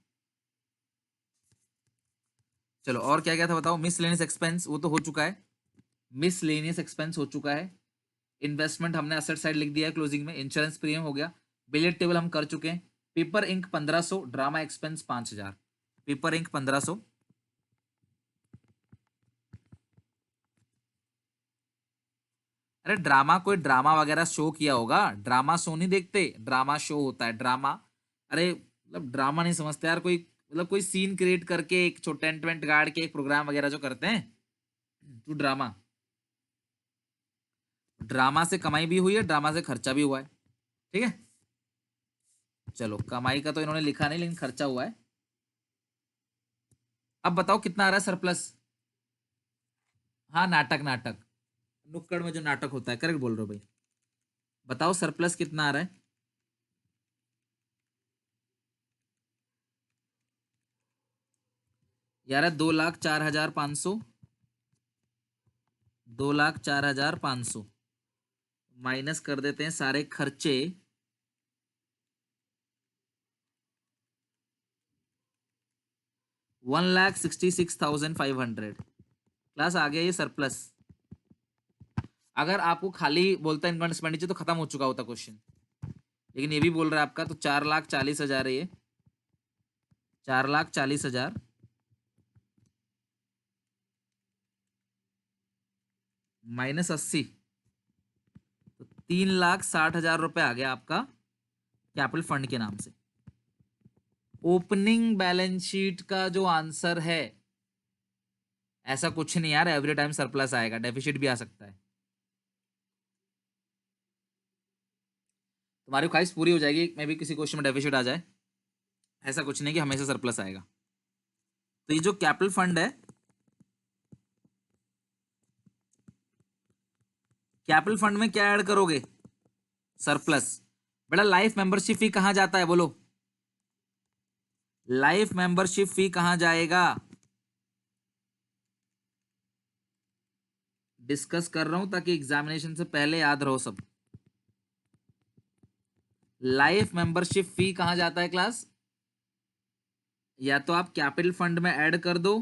चलो और क्या क्या था बताओ, मिसलेनियस एक्सपेंस वो तो हो चुका है, मिसलेनियस एक्सपेंस हो चुका है। इन्वेस्टमेंट हमने असेट साइड लिख दिया है क्लोजिंग में, इंश्योरेंस प्रीमियम हो गया, बिलियर्ड टेबल हम कर चुके हैं, paper ink 1500, drama expense 5,000, paper ink 1500, अरे ड्रामा, कोई ड्रामा वगैरह शो किया होगा, ड्रामा शो नहीं देखते, ड्रामा शो होता है ड्रामा। अरे मतलब ड्रामा नहीं समझते यार, कोई मतलब कोई सीन क्रिएट करके एक छोटा टेंट वेंट गाड़ के एक प्रोग्राम वगैरह जो करते हैं, तो ड्रामा, ड्रामा से कमाई भी हुई है, ड्रामा से खर्चा भी हुआ है, ठीक है। चलो कमाई का तो इन्होंने लिखा नहीं, लेकिन खर्चा हुआ है। अब बताओ कितना आ रहा है सरप्लस, हाँ नाटक, नाटक नुक्कड़ में जो नाटक होता है, करेक्ट बोल रहे हो भाई। बताओ सरप्लस कितना आ रहा है, यार 2,04,500, 2,04,500 माइनस कर देते हैं सारे खर्चे, 1,66,500 क्लास आ गया ये सरप्लस। अगर आपको खाली बोलता इनकम एक्सपेंडिचर तो खत्म हो चुका होता क्वेश्चन, लेकिन ये भी बोल रहा है आपका, तो 4,40,000 है ये, 4,40,000 -80, तो 3,60,000 रुपए आ गया आपका कैपिटल फंड के नाम से। ओपनिंग बैलेंस शीट का जो आंसर है, ऐसा कुछ नहीं यार, एवरी टाइम सरप्लस आएगा, डेफिसिट भी आ सकता है। तुम्हारी ख्वाहिश पूरी हो जाएगी, मैं भी किसी क्वेश्चन में डेफिसिट आ जाए। ऐसा कुछ नहीं कि हमेशा सरप्लस आएगा। तो ये जो कैपिटल फंड है, कैपिटल फंड में क्या ऐड करोगे? सरप्लस। बेटा लाइफ मेंबरशिप फी कहां जाता है बोलो? लाइफ मेंबरशिप फी कहां जाएगा? डिस्कस कर रहा हूं ताकि एग्जामिनेशन से पहले याद रहो सब। लाइफ मेंबरशिप फी कहां जाता है क्लास? या तो आप कैपिटल फंड में ऐड कर दो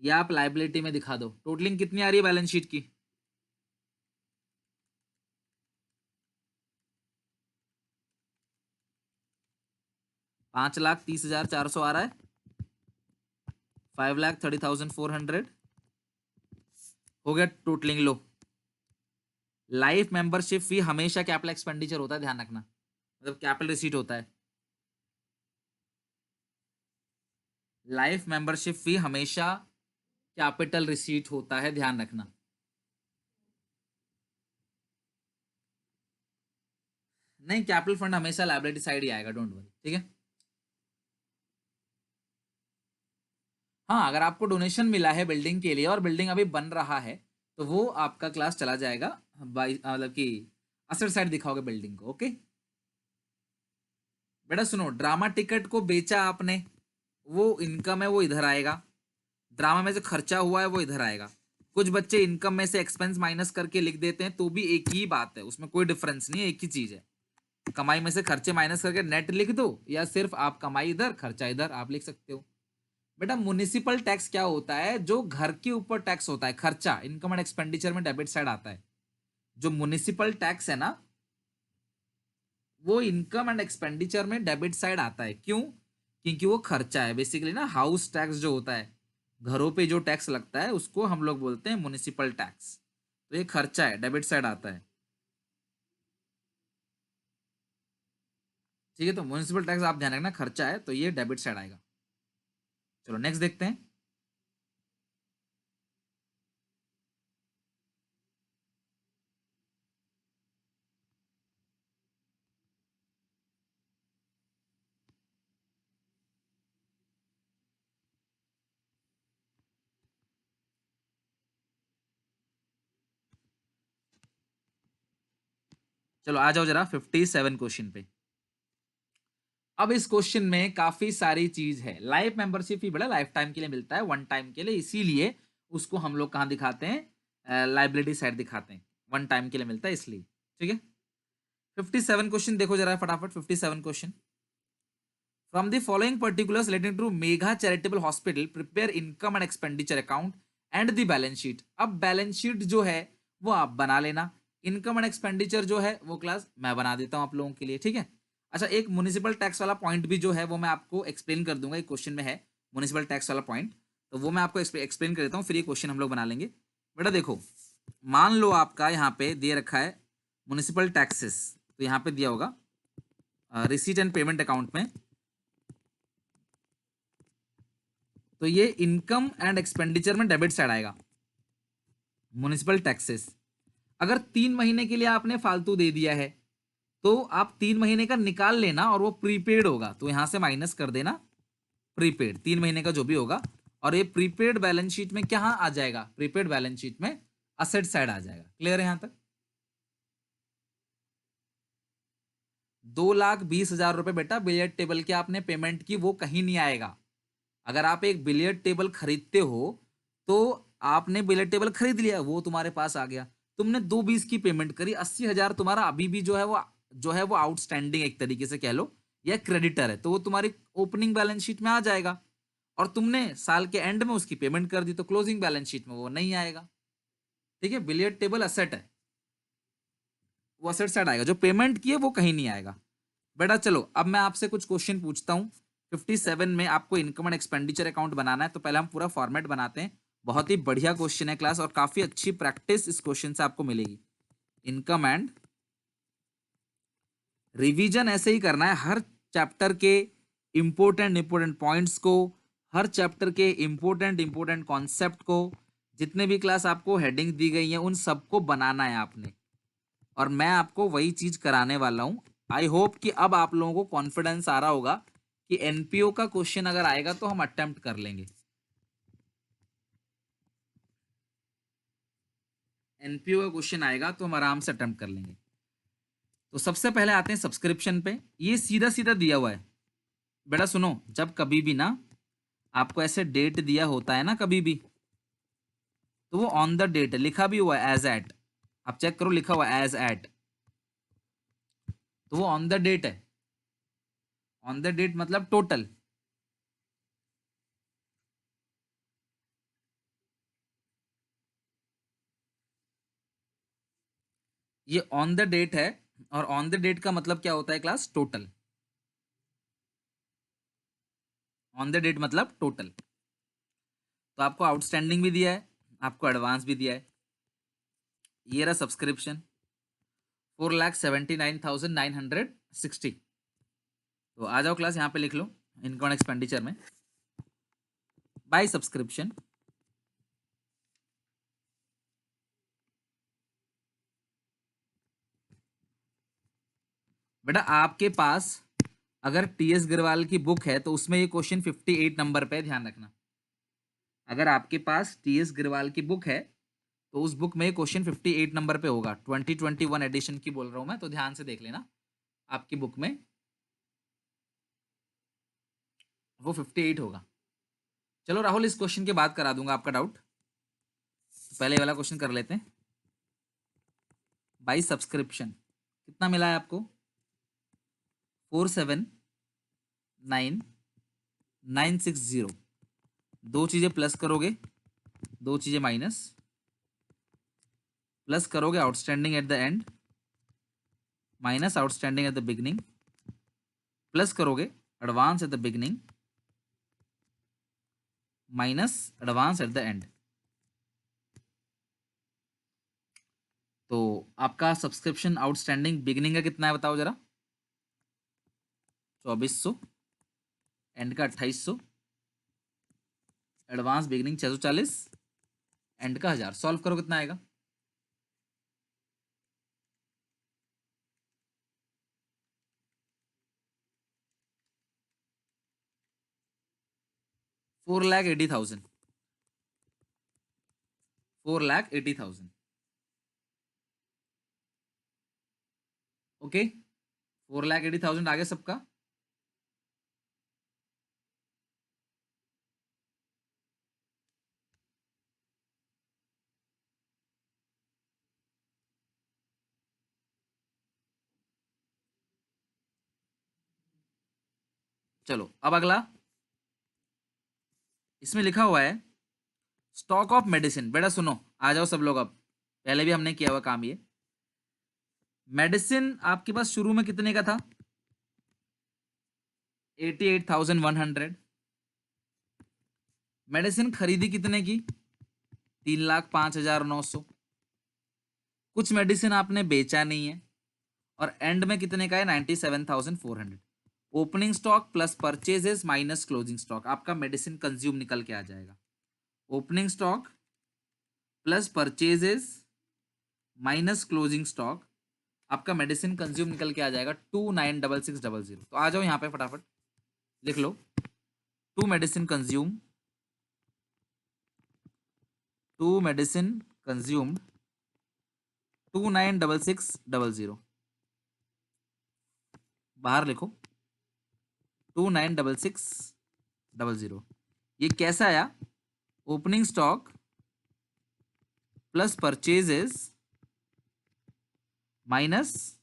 या आप लाइबिलिटी में दिखा दो। टोटलिंग कितनी आ रही है बैलेंस शीट की? 5,30,400 आ रहा है। 5,30,400 हो गया टोटलिंग। लो, लाइफ मेंबरशिप फी हमेशा कैपिटल एक्सपेंडिचर होता है, ध्यान रखना, मतलब कैपिटल रिसीट होता है। लाइफ मेंबरशिप फी हमेशा कैपिटल रिसीट होता है, ध्यान रखना। नहीं, कैपिटल फंड हमेशा लायबिलिटी साइड ही आएगा, डोंट वरी, ठीक है। हाँ, अगर आपको डोनेशन मिला है बिल्डिंग के लिए और बिल्डिंग अभी बन रहा है तो वो आपका क्लास चला जाएगा बाई, मतलब कि असेट साइड दिखाओगे बिल्डिंग को। ओके बेटा सुनो, ड्रामा टिकट को बेचा आपने, वो इनकम है, वो इधर आएगा। ड्रामा में जो खर्चा हुआ है वो इधर आएगा। कुछ बच्चे इनकम में से एक्सपेंस माइनस करके लिख देते हैं, तो भी एक ही बात है, उसमें कोई डिफरेंस नहीं है, एक ही चीज है। कमाई में से खर्चे माइनस करके नेट लिख दो, या सिर्फ आप कमाई इधर खर्चा इधर आप लिख सकते हो। बेटा म्युनिसिपल टैक्स क्या होता है? जो घर के ऊपर टैक्स होता है, खर्चा, इनकम एंड एक्सपेंडिचर में डेबिट साइड आता है। जो म्युनिसिपल टैक्स है ना, वो इनकम एंड एक्सपेंडिचर में डेबिट साइड आता है। क्यों? क्योंकि वो खर्चा है बेसिकली ना। हाउस टैक्स जो होता है, घरों पे जो टैक्स लगता है उसको हम लोग बोलते हैं म्युनिसिपल टैक्स। तो ये खर्चा है, डेबिट साइड आता है, ठीक है। तो म्युनिसिपल टैक्स आप ध्यान रखना, खर्चा है तो ये डेबिट साइड आएगा। चलो नेक्स्ट देखते हैं। चलो आ जाओ जरा 57 क्वेश्चन पे। अब इस क्वेश्चन में काफी सारी चीज है। लाइफ मेंबरशिप ही बड़ा लाइफ टाइम के लिए मिलता है, वन टाइम के लिए, इसीलिए उसको हम लोग कहाँ दिखाते हैं? लाइबिलिटी साइड दिखाते हैं। वन टाइम के लिए मिलता है इसलिए, ठीक है। 57 क्वेश्चन देखो जरा फटाफट। 57 question. From the following particulars relating to mega charitable hospital prepare income and expenditure account and the balance sheet. अब बैलेंस शीट जो है वो आप बना लेना, इनकम एंड एक्सपेंडिचर जो है वो क्लास मैं बना देता हूं आप लोगों के लिए, ठीक है। अच्छा, एक म्युनिसिपल टैक्स वाला पॉइंट भी जो है वो मैं आपको एक्सप्लेन कर दूंगा, एक क्वेश्चन में है म्युनिसिपल टैक्स वाला पॉइंट, तो वो मैं आपको एक्सप्लेन कर देता हूँ, फिर ये क्वेश्चन हम लोग बना लेंगे। बेटा देखो, मान लो आपका यहाँ पे दे रखा है म्युनिसिपल टैक्सेस, तो यहाँ पे दिया होगा रिसीट एंड पेमेंट अकाउंट में, तो ये इनकम एंड एक्सपेंडिचर में डेबिट साइड आएगा म्युनिसिपल टैक्सेस। अगर 3 महीने के लिए आपने फालतू दे दिया है तो आप 3 महीने का निकाल लेना और वो प्रीपेड होगा, तो यहां से माइनस कर देना प्रीपेड 3 महीने का जो भी होगा, और ये प्रीपेड बैलेंस शीट में क्या आ जाएगा? प्रीपेड बैलेंस शीट में असेट साइड आ जाएगा। क्लियर है यहां तक? 2,20,000 रुपए बेटा बिलियर्ड टेबल के आपने पेमेंट की, वो कहीं नहीं आएगा। अगर आप एक बिलियर्ड टेबल खरीदते हो तो आपने बिलियर्ड टेबल खरीद लिया, वो तुम्हारे पास आ गया, तुमने 2,20 की पेमेंट करी, 80,000 तुम्हारा अभी भी जो है वो आउटस्टैंडिंग एक तरीके से कह लो, या क्रेडिटर है, तो वो तुम्हारी ओपनिंग बैलेंस शीट में आ जाएगा। और तुमने साल के एंड में उसकी पेमेंट कर दी तो क्लोजिंग बैलेंस शीट में वो नहीं आएगा, ठीक है। बिलियर्ड टेबल असेट है, वो असेट साइड आएगा, जो पेमेंट की है वो कहीं नहीं आएगा। बेटा चलो अब मैं आपसे कुछ क्वेश्चन पूछता हूँ। 57 में आपको इनकम एंड एक्सपेंडिचर अकाउंट बनाना है, तो पहले हम पूरा फॉर्मेट बनाते हैं। बहुत ही बढ़िया क्वेश्चन है क्लास, और काफी अच्छी प्रैक्टिस इस क्वेश्चन से आपको मिलेगी। इनकम एंड रिवीजन ऐसे ही करना है, हर चैप्टर के इंपोर्टेंट पॉइंट्स को, हर चैप्टर के इंपोर्टेंट कॉन्सेप्ट को, जितने भी क्लास आपको हेडिंग दी गई है उन सबको बनाना है आपने, और मैं आपको वही चीज कराने वाला हूं। आई होप कि अब आप लोगों को कॉन्फिडेंस आ रहा होगा कि एनपीओ का क्वेश्चन अगर आएगा तो हम अटेम्प्ट कर लेंगे। एनपीओ का क्वेश्चन आएगा तो हम आराम से अटेम्प्ट कर लेंगे। तो सबसे पहले आते हैं सब्सक्रिप्शन पे। ये सीधा सीधा दिया हुआ है बेटा, सुनो, जब कभी भी ना आपको ऐसे डेट दिया होता है ना कभी भी, तो वो ऑन द डेट लिखा भी हुआ है एज एट, आप चेक करो लिखा हुआ है एज एट, तो वो ऑन द डेट है। ऑन द डेट मतलब टोटल। ये ऑन द डेट है, और ऑन द डेट का मतलब क्या होता है class? Total. On the date मतलब टोटल। तो आपको आउटस्टैंडिंग भी दिया है, आपको एडवांस भी दिया है। ये रहा सब्सक्रिप्शन 4,79,960। तो आ जाओ क्लास, यहाँ पे लिख लो इनकम एंड एक्सपेंडिचर में बाय सब्सक्रिप्शन। बेटा आपके पास अगर टीएस गिरवाल की बुक है तो उसमें ये क्वेश्चन 58 नंबर पे, ध्यान रखना। अगर आपके पास टीएस गिरवाल की बुक है तो उस बुक में क्वेश्चन 58 नंबर पे होगा। 2021 एडिशन की बोल रहा हूं मैं, तो ध्यान से देख लेना आपकी बुक में वो 58 होगा। चलो राहुल, इस क्वेश्चन के बाद करा दूंगा आपका डाउट, तो पहले वाला क्वेश्चन कर लेते हैं। बाई सब्सक्रिप्शन कितना मिला है आपको? 4,79,960। दो चीजें प्लस करोगे, दो चीजें माइनस, प्लस करोगे outstanding at the end, minus outstanding at the beginning, plus करोगे advance at the beginning, minus advance at the end. तो आपका सब्सक्रिप्शन आउटस्टैंडिंग बिगिनिंग का कितना है बताओ जरा? 2400, एंड का 2800, एडवांस बिगिनिंग 640, एंड का 1000। सॉल्व करो कितना आएगा? $4,80,000। 4,80,000। ओके, 4,80,000 आ गया सबका। चलो अब अगला, इसमें लिखा हुआ है स्टॉक ऑफ मेडिसिन। बेटा सुनो, आ जाओ सब लोग, अब पहले भी हमने किया हुआ काम ये। मेडिसिन आपके पास शुरू में कितने का था? 88,100। मेडिसिन खरीदी कितने की? 3,05,900। कुछ मेडिसिन आपने बेचा नहीं है, और एंड में कितने का है? 97,400। Opening stock plus purchases minus closing stock, आपका मेडिसिन कंज्यूम निकल के आ जाएगा। Opening stock plus purchases minus closing stock, आपका मेडिसिन कंज्यूम निकल के आ जाएगा 296600। तो आ जाओ यहाँ पे फटाफट लिख लो, to medicine consume, to medicine consumed 296600। बाहर लिखो 296600। ये कैसा आया? Opening stock plus purchases minus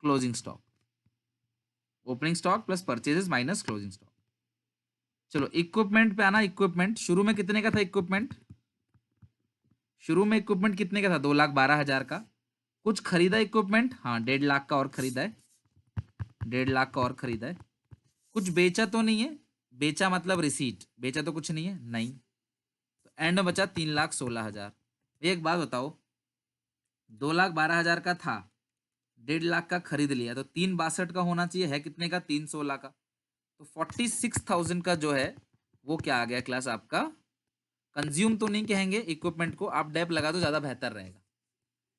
closing stock. Opening stock plus purchases minus closing stock. चलो इक्विपमेंट पे आना। इक्विपमेंट शुरू में कितने का था? इक्विपमेंट शुरू में इक्विपमेंट कितने का था? 2,12,000 का। कुछ खरीदा इक्विपमेंट? हाँ, 1.5 लाख का और खरीदा है। 1.5 लाख का और खरीदा है। कुछ बेचा तो नहीं है? बेचा मतलब रिसीट, बेचा तो कुछ नहीं है, नहीं। तो एंड में बचा 3,16,000। एक बात बताओ, 2,12,000 का था, 1.5 लाख का खरीद लिया, तो 3,62 का होना चाहिए, है कितने का? 3,16 का। तो 46,000 का जो है वो क्या आ गया क्लास आपका? कंज्यूम तो नहीं कहेंगे इक्विपमेंट को, आप डेप लगा दो ज्यादा बेहतर रहेगा।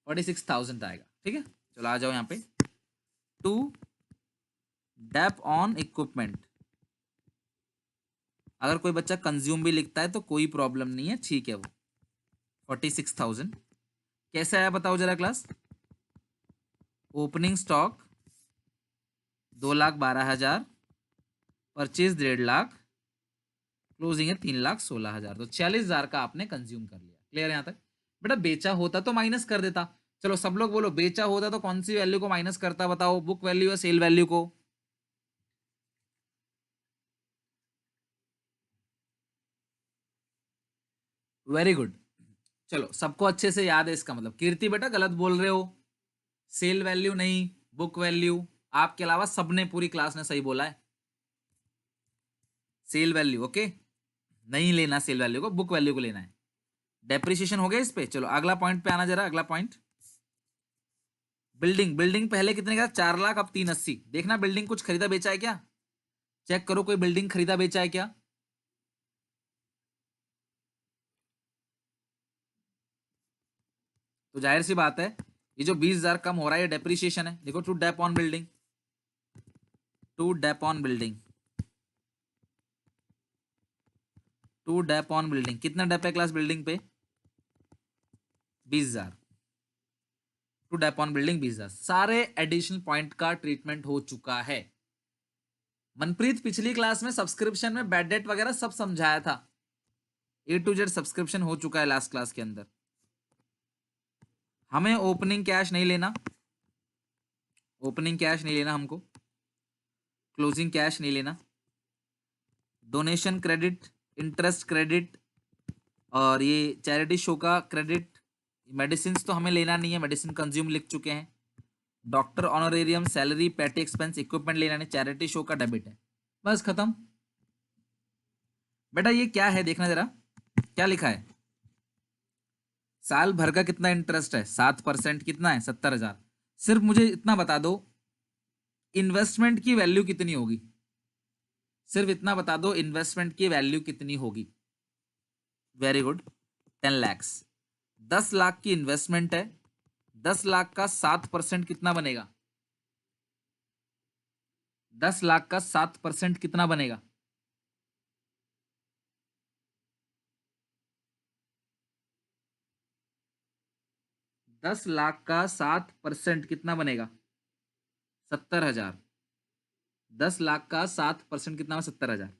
46,000 आएगा, ठीक है। चलो आ जाओ यहाँ पे, टू डेप ऑन इक्विपमेंट। अगर कोई बच्चा कंज्यूम भी लिखता है तो कोई प्रॉब्लम नहीं है, ठीक है। वो 46,000 कैसे आया बताओ जरा class. Opening stock 2,12,000, purchase 1.5 lakh, closing है 3,16,000, तो 40,000 का आपने कंज्यूम कर लिया। क्लियर यहां तक। बेटा बेचा होता तो माइनस कर देता। चलो सब लोग बोलो, बेचा होता तो कौन सी वैल्यू को माइनस करता बताओ, बुक वैल्यू या सेल वैल्यू को। Very good. चलो सबको अच्छे से याद है इसका मतलब। कीर्ति बेटा गलत बोल रहे हो, सेल वैल्यू नहीं, बुक वैल्यू। आपके अलावा सबने पूरी क्लास ने सही बोला है। सेल वैल्यू ओके, नहीं लेना सेल वैल्यू को, बुक वैल्यू को लेना है। डेप्रिसिएशन हो गया इस पे। चलो अगला पॉइंट पे आना जरा, अगला पॉइंट। बिल्डिंग, बिल्डिंग पहले कितने का 4 लाख, अब 380। देखना बिल्डिंग कुछ खरीदा बेचा है क्या, चेक करो कोई बिल्डिंग खरीदा बेचा है क्या। तो जाहिर सी बात है ये जो 20,000 कम हो रहा है ये डेप्रिसिएशन है। देखो to dep on building, to dep on building, to dep on building. कितना डेप है क्लास बिल्डिंग पे, 20,000। To dep on building 20,000। सारे एडिशनल पॉइंट का ट्रीटमेंट हो चुका है। मनप्रीत पिछली क्लास में सब्सक्रिप्शन में बैड डेट वगैरह सब समझाया था। ए टू जेड सब्सक्रिप्शन हो चुका है लास्ट क्लास के अंदर। हमें ओपनिंग कैश नहीं लेना, ओपनिंग कैश नहीं लेना हमको, क्लोजिंग कैश नहीं लेना, डोनेशन क्रेडिट, इंटरेस्ट क्रेडिट, और ये चैरिटी शो का क्रेडिट। मेडिसिन तो हमें लेना नहीं है, मेडिसिन कंज्यूम लिख चुके हैं। डॉक्टर ऑनोरेरियम, सैलरी, पेटी एक्सपेंस, इक्विपमेंट लेना नहीं, चैरिटी शो का डेबिट है। बस खत्म। बेटा ये क्या है देखना जरा, क्या लिखा है। साल भर का कितना इंटरेस्ट है, 7%। कितना है, 70,000। सिर्फ मुझे इतना बता दो इन्वेस्टमेंट की वैल्यू कितनी होगी, सिर्फ इतना बता दो इन्वेस्टमेंट की वैल्यू कितनी होगी। Very good, 10 lakhs। 10 लाख की इन्वेस्टमेंट है, 10 लाख का 7% कितना बनेगा, 10 लाख का 7% कितना बनेगा। 10 लाख का 7% कितना बनेगा, 70,000। 10 लाख का 7% कितना, 70,000।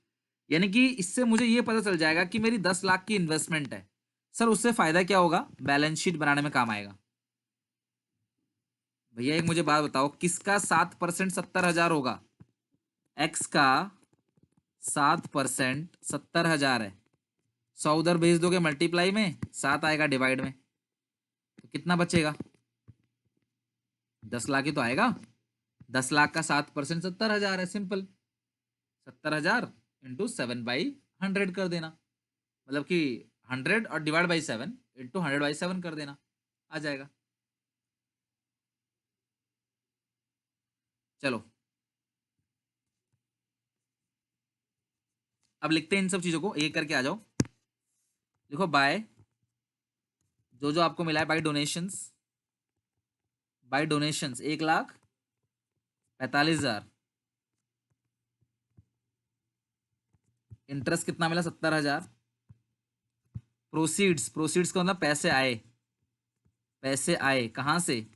यानी कि इससे मुझे ये पता चल जाएगा कि मेरी 10 लाख की इन्वेस्टमेंट है। सर उससे फायदा क्या होगा, बैलेंस शीट बनाने में काम आएगा। भैया एक मुझे बात बताओ, किसका 7% 70,000 होगा, एक्स का 7% 70,000 है। 100 उधर भेज दोगे मल्टीप्लाई में, 7 आएगा डिवाइड में, तो कितना बचेगा, 10 लाख ही तो आएगा। 10 लाख का 7% 70,000 है, सिंपल। 70,000 इंटू 7/100 कर देना, मतलब कि 100 और डिवाइड बाई 7 इंटू 100/7 कर देना, आ जाएगा। चलो अब लिखते हैं इन सब चीजों को, एक करके आ जाओ। देखो बाय, जो जो आपको मिला है by donations, by donations 1,45,000। Interest कितना मिला, 70,000। प्रोसीड्स, प्रोसीड्स का मतलब पैसे आए, पैसे आए कहां से,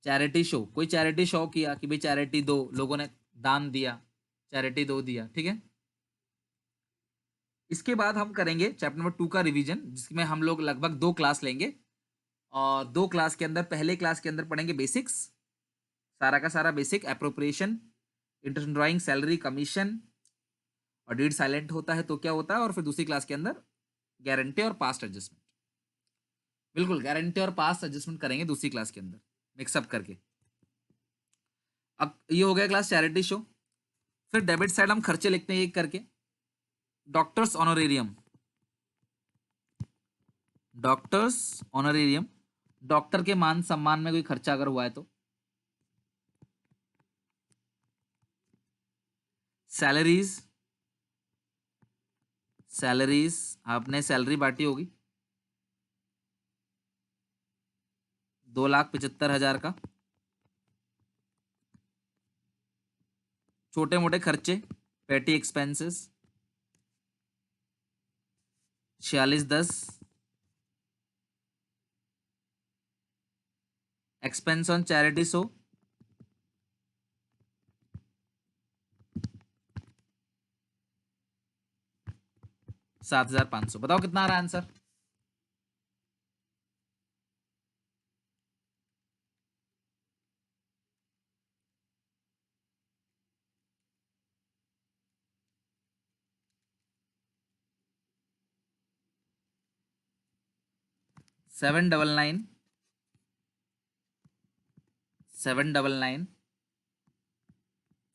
चैरिटी शो। कोई चैरिटी शो किया कि भाई चैरिटी दो, लोगों ने दान दिया, चैरिटी दो दिया, ठीक है। इसके बाद हम करेंगे चैप्टर नंबर 2 का रिवीजन, जिसमें हम लोग लगभग 2 क्लास लेंगे। और 2 क्लास के अंदर, पहले क्लास के अंदर पढ़ेंगे बेसिक्स, सारा का सारा basic, appropriation, interest drawing, salary, commission, और डीड साइलेंट होता है तो क्या होता है, और फिर दूसरी क्लास के अंदर गारंटी और पास्ट एडजस्टमेंट। बिल्कुल गारंटी और पास्ट एडजस्टमेंट करेंगे दूसरी क्लास के अंदर, मिक्सअप करके। अब ये हो गया क्लास चैरिटी शो। फिर डेबिट साइड हम खर्चे लिखते हैं एक करके। Doctors honorarium, doctors honorarium, doctor के मान सम्मान में कोई खर्चा अगर हुआ है तो। सैलरीज, सैलरीज आपने सैलरी बांटी होगी 2,75,000 का। छोटे मोटे खर्चे, पेटी एक्सपेंसेस 4610, एक्सपेंस ऑन चैरिटी 100, $7,500। बताओ कितना आ रहा है answer? Seven double nine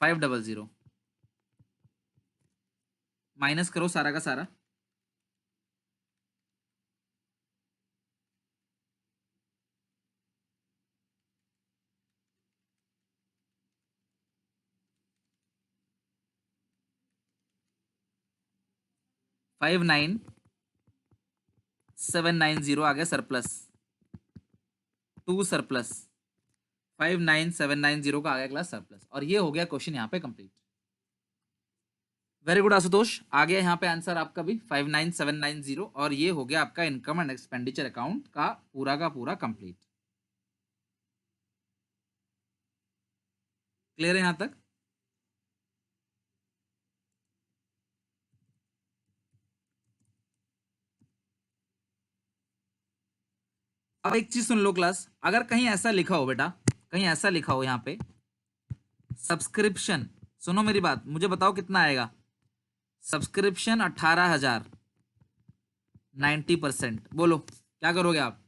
500। Minus करो सारा का सारा। फाइव 9790 आ गया सरप्लस, 2 सरप्लस, 59790 का आ गया क्लास सरप्लस, और ये हो गया क्वेश्चन यहाँ पे कंप्लीट। वेरी गुड आशुतोष, आ गया यहाँ पे आंसर आपका भी 59790, और ये हो गया आपका इनकम एंड एक्सपेंडिचर अकाउंट का पूरा कंप्लीट। क्लियर है यहाँ तक? अब एक चीज सुन लो क्लास, अगर कहीं ऐसा लिखा हो बेटा, कहीं ऐसा लिखा हो यहाँ पे सब्सक्रिप्शन, सुनो मेरी बात, मुझे बताओ कितना आएगा सब्सक्रिप्शन? 18,000, 90%, बोलो क्या करोगे आप?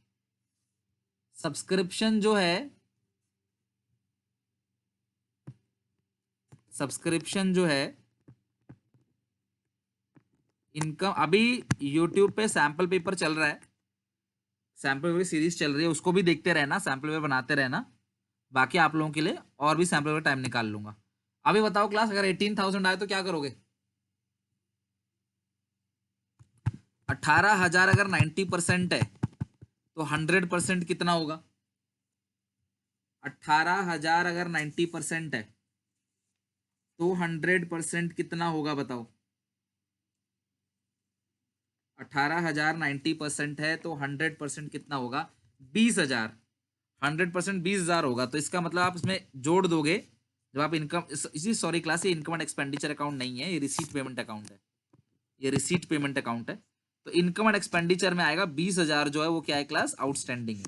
सब्सक्रिप्शन जो है, सब्सक्रिप्शन जो है इनकम, अभी यूट्यूब पे सैंपल पेपर चल रहा है, सैंपल पेपर सीरीज चल रही है, उसको भी देखते रहना, सैंपल पेपर बनाते रहना, बाकी आप लोगों के लिए और भी सैंपल पेपर टाइम निकाल लूंगा। अभी बताओ क्लास, अगर 18,000 आए तो क्या करोगे? 18,000 अगर 90% है तो 100% कितना होगा? 18,000 अगर 90% है तो 100% कितना होगा बताओ? 18,000 90% है तो 100% कितना होगा? 20,000। 100% 20,000 होगा, तो इसका मतलब आप इसमें जोड़ दोगे जब आप इनकम, इसी सॉरी क्लास, ये इनकम एंड एक्सपेंडिचर अकाउंट नहीं है, ये रिसीट पेमेंट अकाउंट है, ये रिसीट पेमेंट अकाउंट है। तो इनकम एंड एक्सपेंडिचर में आएगा 20,000 जो है वो क्या है क्लास? आउटस्टैंडिंग है।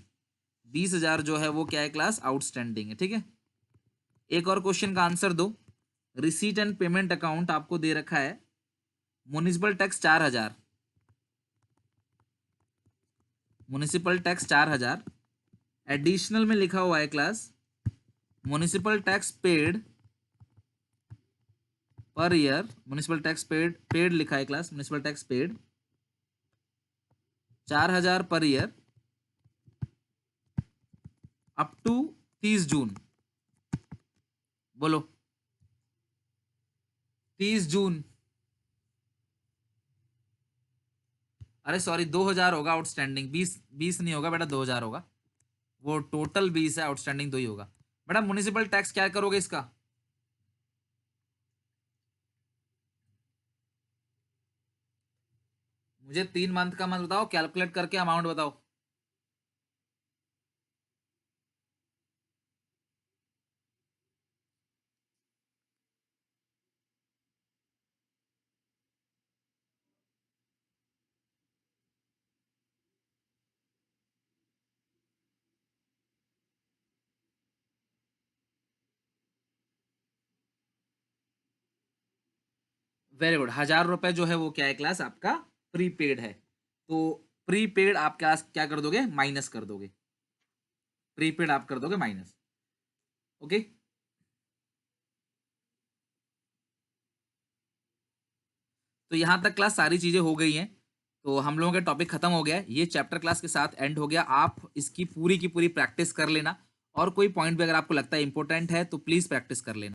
20,000 जो है वो क्या है क्लास? आउटस्टैंडिंग है। ठीक है, एक और क्वेश्चन का आंसर दो। रिसीट एंड पेमेंट अकाउंट आपको दे रखा है municipal tax 4,000, municipal tax 4,000, additional में लिखा हुआ है class municipal tax paid per year, municipal tax paid लिखा है class, municipal tax paid 4,000 per year up to 30 जून। बोलो 30 जून, अरे सॉरी 2,000 होगा आउटस्टैंडिंग, 20 नहीं होगा बेटा, 2,000 होगा, वो टोटल 20 है, आउटस्टैंडिंग 2 ही होगा बेटा। म्युनिसिपल टैक्स क्या करोगे इसका? मुझे 3 मंथ का मंथ बताओ, कैलकुलेट करके अमाउंट बताओ। वेरी गुड, 1,000 रुपए जो है वो क्या है क्लास? आपका प्रीपेड है, तो प्रीपेड आप क्या कर दोगे? माइनस कर दोगे, प्रीपेड आप कर दोगे माइनस। ओके, तो यहां तक क्लास सारी चीजें हो गई हैं, तो हम लोगों का टॉपिक खत्म हो गया है, ये चैप्टर क्लास के साथ एंड हो गया। आप इसकी पूरी की पूरी प्रैक्टिस कर लेना, और कोई पॉइंट भी अगर आपको लगता है इंपॉर्टेंट है तो प्लीज प्रैक्टिस कर लेना।